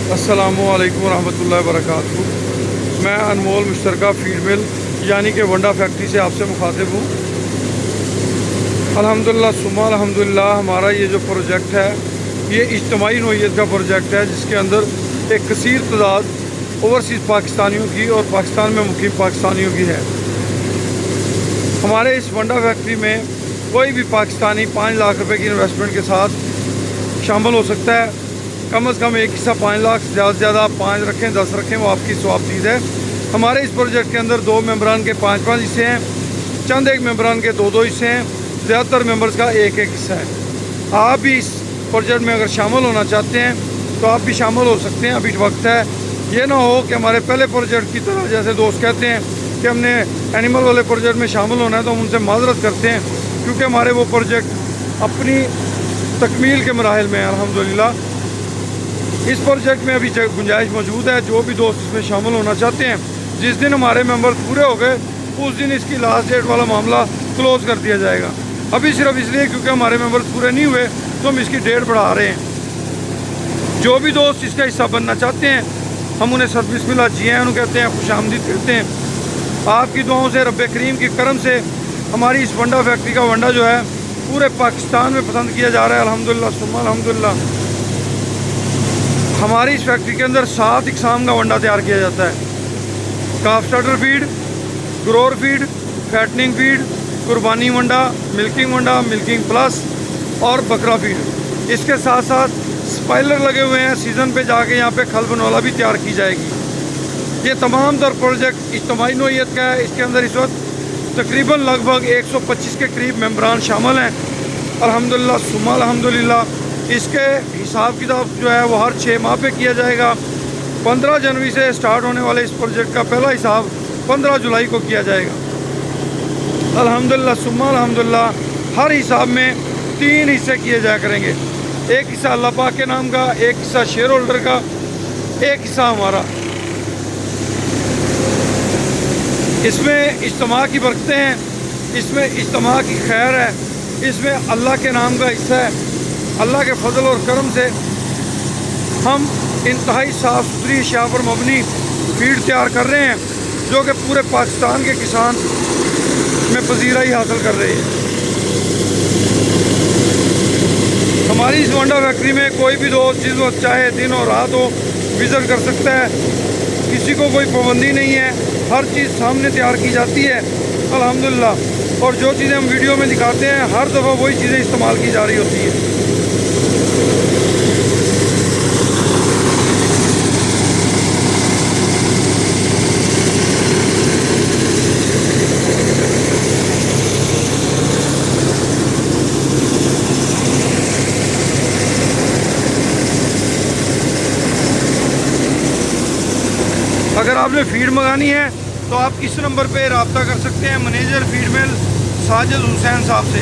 अस्सलामुअलैकुम रहमतुल्लाहि वबरकातुहू। मैं अनमोल मुश्तरका फीड मिल यानी कि वंडा फैक्ट्री से आपसे मुखातिब हूँ। अल्हम्दुलिल्लाह सुम्मा अल्हम्दुलिल्लाह, हमारा ये जो प्रोजेक्ट है ये इज्तिमाई नौइयत का प्रोजेक्ट है, जिसके अंदर एक कसीर तादाद ओवरसीज़ पाकिस्तानियों की और पाकिस्तान में मुकीम पाकिस्तानियों की है। हमारे इस वंडा फैक्ट्री में कोई भी पाकिस्तानी 5 लाख रुपए की इन्वेस्टमेंट के साथ शामिल हो सकता है। कम से कम एक हिस्सा 5 लाख, ज़्यादा से ज़्यादा आप 5 रखें, 10 रखें, वो आपकी स्वाब चीज़ है। हमारे इस प्रोजेक्ट के अंदर 2 मेंबरान के 5-5 हिस्से हैं, चंद एक मेंबरान के 2-2 हिस्से हैं, ज़्यादातर मेंबर्स का 1-1 हिस्सा है। आप भी इस प्रोजेक्ट में अगर शामिल होना चाहते हैं तो आप भी शामिल हो सकते हैं, अभी वक्त है। ये ना हो कि हमारे पहले प्रोजेक्ट की तरह जैसे दोस्त कहते हैं कि हमने एनिमल वाले प्रोजेक्ट में शामिल होना है, तो हम उनसे माजरत करते हैं, क्योंकि हमारे वो प्रोजेक्ट अपनी तकमील के मराहिल में है अल्हम्दुलिल्लाह। इस प्रोजेक्ट में अभी गुंजाइश मौजूद है। जो भी दोस्त इसमें शामिल होना चाहते हैं, जिस दिन हमारे मेंबर्स पूरे हो गए उस दिन इसकी लास्ट डेट वाला मामला क्लोज़ कर दिया जाएगा। अभी सिर्फ इसलिए क्योंकि हमारे मेंबर्स पूरे नहीं हुए तो हम इसकी डेट बढ़ा रहे हैं। जो भी दोस्त इसका हिस्सा बनना चाहते हैं, हम उन्हें सद बिस्मिल्लाह जी आन कहते हैं, खुशामदीद कहते हैं। आपकी दुआओं से, रब्बे करीम की करम से हमारी इस वंडा फैक्ट्री का वंडा जो है पूरे पाकिस्तान में पसंद किया जा रहा है अल्हम्दुलिल्लाह सुम्मा अल्हम्दुलिल्लाह। हमारी इस फैक्ट्री के अंदर 7 इकसाम का वंडा तैयार किया जाता है। काफ starter feed, grower feed, fattening feed, कुर्बानी वंडा, मिल्किंग प्लस और बकरा फीड। इसके साथ साथ स्पाइलर लगे हुए हैं, सीज़न पे जाके यहाँ पे खल बनवाला भी तैयार की जाएगी। ये तमाम तर प्रोजेक्ट इज्तिमाई नौइयत का है। इसके अंदर इस वक्त तकरीबन लगभग 125 के करीब मेंबरान शामिल हैं अल्हम्दुलिल्लाह सुम्मा अल्हम्दुलिल्लाह। इसके हिसाब किताब जो है वो हर 6 माह पे किया जाएगा। 15 जनवरी से स्टार्ट होने वाले इस प्रोजेक्ट का पहला हिसाब 15 जुलाई को किया जाएगा अल्हम्दुलिल्लाह सुम्मा अल्हम्दुलिल्लाह। हर हिसाब में 3 हिस्से किए जाया करेंगे। एक हिस्सा अल्लाह पाक के नाम का, एक हिस्सा शेयर होल्डर का, एक हिस्सा हमारा। इसमें इज्तिमा की बरकतें हैं, इसमें इज्तिमा की खैर है, इसमें अल्लाह के नाम का हिस्सा है। अल्लाह के फजल और करम से हम इंतहाई साफ़ सुथरी अशिया पर मबनी फीड तैयार कर रहे हैं, जो कि पूरे पाकिस्तान के किसान में पजीराई हासिल कर रहे हैं। हमारी इस वंडा फैक्ट्री में कोई भी दोस्त जिस वक्त चाहे, दिन और रात हो, विज़िट कर सकता है। किसी को कोई पाबंदी नहीं है, हर चीज़ सामने तैयार की जाती है अल्हम्दुलिल्लाह। और जो चीज़ें हम वीडियो में दिखाते हैं हर दफ़ा वही चीज़ें इस्तेमाल की जा रही होती हैं। अगर आपने फीड मंगानी है तो आप इस नंबर पे रब्ता कर सकते हैं मैनेजर फीड मिल साजिद हुसैन साहब से।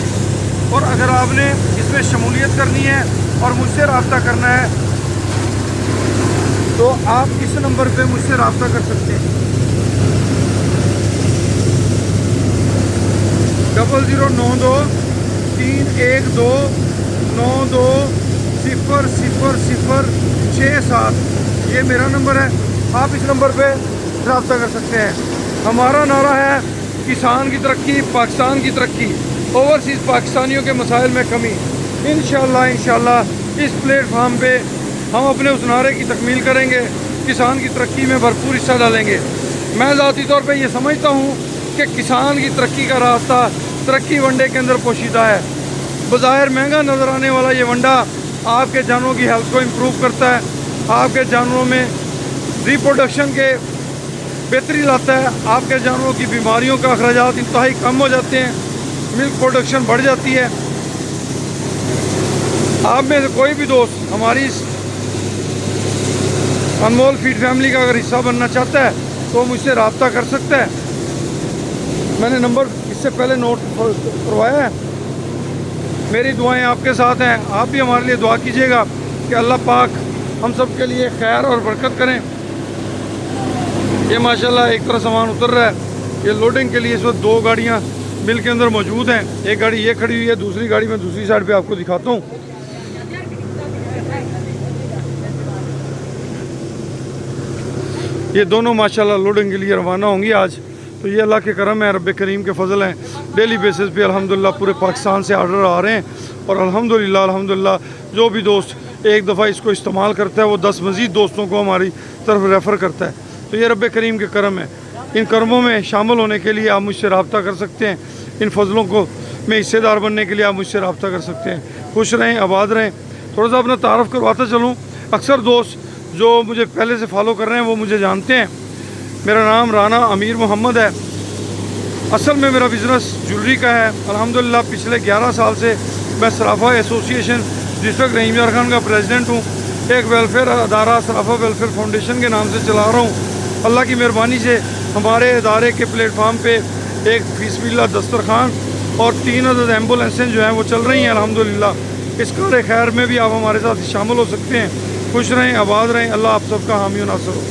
और अगर आपने इसमें शमूलियत करनी है और मुझसे रब्ता करना है तो आप इस नंबर पे मुझसे रब्ता कर सकते हैं 00931292000067। ये मेरा नंबर है, आप इस नंबर पे रब्ता कर सकते हैं। हमारा नारा है किसान की तरक्की, पाकिस्तान की तरक्की, ओवरसीज़ पाकिस्तानियों के मसाइल में कमी। इंशाल्लाह इस प्लेटफार्म पे हम अपने उस नारे की तकमील करेंगे, किसान की तरक्की में भरपूर हिस्सा डालेंगे। मैं ज़ाती तौर पे ये समझता हूँ कि किसान की तरक्की का रास्ता तरक्की वंडे के अंदर पोशीदा है। बज़ाहिर महंगा नज़र आने वाला ये वंडा आपके जानवरों की हेल्थ को इम्प्रूव करता है, आपके जानवरों में रिप्रोडक्शन के बेहतरी लाता है, आपके जानवरों की बीमारियों का अखराजात इंतहाई कम हो जाते हैं, मिल्क प्रोडक्शन बढ़ जाती है। आप में से कोई भी दोस्त हमारी इस अनमोल फीड फैमिली का अगर हिस्सा बनना चाहता है तो मुझसे रब्ता कर सकता है। मैंने नंबर इससे पहले नोट करवाया है। मेरी दुआएं आपके साथ हैं, आप भी हमारे लिए दुआ कीजिएगा कि अल्लाह पाक हम सब के लिए खैर और बरकत करें। ये माशाल्लाह एक तरह सामान उतर रहा है। ये लोडिंग के लिए इस वक्त 2 गाड़ियाँ मिल के अंदर मौजूद हैं। एक गाड़ी ये खड़ी हुई है, दूसरी गाड़ी मैं दूसरी साइड पे आपको दिखाता हूँ। ये दोनों माशाल्लाह लोडिंग के लिए रवाना होंगी आज। तो ये अल्लाह के करम है, रब करीम के फजल हैं। डेली बेसिस पे अल्हम्दुलिल्लाह पूरे पाकिस्तान से ऑर्डर आ रहे हैं और अल्हम्दुलिल्लाह जो भी दोस्त एक दफ़ा इसको इस्तेमाल करता है वो 10 मज़ीद दोस्तों को हमारी तरफ रेफ़र करता है। तो ये रब करीम के करम है। इन करमों में शामिल होने के लिए आप मुझसे रब्ता कर सकते हैं। इन फजलों को में हिस्सेदार बनने के लिए आप मुझसे रब्ता कर सकते हैं। खुश रहें, आबाद रहें। थोड़ा सा अपना तारफ़ करवाता चलूँ। अक्सर दोस्त जो मुझे पहले से फॉलो कर रहे हैं वो मुझे जानते हैं। मेरा नाम राना अमीर मोहम्मद है। असल में मेरा बिज़नेस ज्वेलरी का है। अल्हम्दुलिल्लाह पिछले 11 साल से मैं सराफा एसोसिएशन डिस्ट्रिक्ट रहीम यार खान का प्रेसिडेंट हूँ। एक वेलफेयर अदारा सराफा वेलफेयर फाउंडेशन के नाम से चला रहा हूँ। अल्लाह की मेहरबानी से हमारे इदारे के प्लेटफार्म पे एक फिस्बिल्लाह दस्तरखान और 3 अदद एम्बुलेंसें जो हैं वो चल रही हैं अल्हम्दुलिल्लाह। इस कार खैर में भी आप हमारे साथ शामिल हो सकते हैं। खुश रहें, आबाद रहें। अल्लाह आप सबका हामी और नासर हो।